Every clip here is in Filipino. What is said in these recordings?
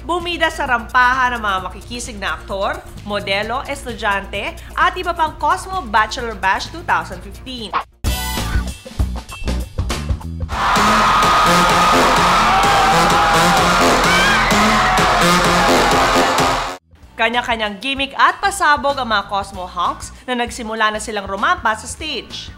Bumida sa rampahan ng mga makikisig na aktor, modelo, estudyante at iba pang Cosmo Bachelor Bash 2015. Kanya-kanyang gimmick at pasabog ang mga Cosmo hunks na nagsimula na silang rumampa sa stage.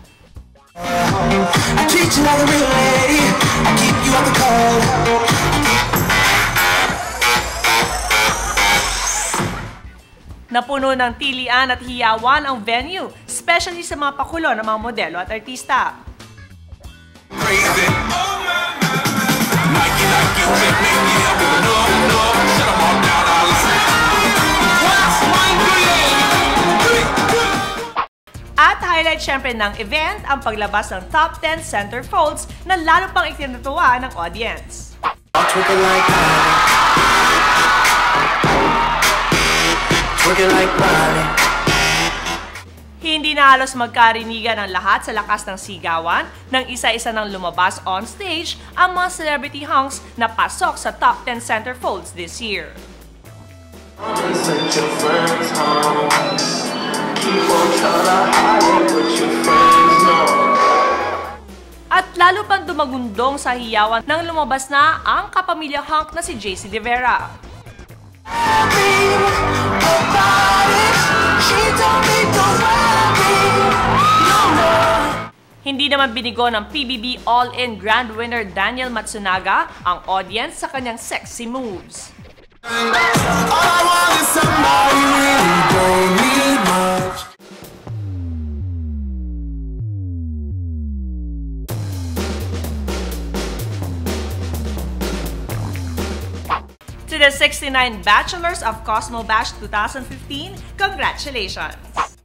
Napuno ng tilian at hiyawan ang venue, especially sa mga pakulo ng mga modelo at artista. At highlight syempre ng event ang paglabas ng top 10 centerfolds na lalo pang itinatuwa ng audience. Hindi na halos magkarinigan ang lahat sa lakas ng sigawan nang isa-isa nang lumabas on stage ang mga celebrity hunks na pasok sa top 10 centerfolds this year. At lalo pang dumagundong sa hiyawan nang lumabas na ang kapamilya hunk na si JC De Vera. Hindi naman binigo ng PBB All-In Grand Winner Daniel Matsunaga ang audience sa kanyang sexy moves. To the 69 Bachelors of Cosmo Bash 2015, congratulations!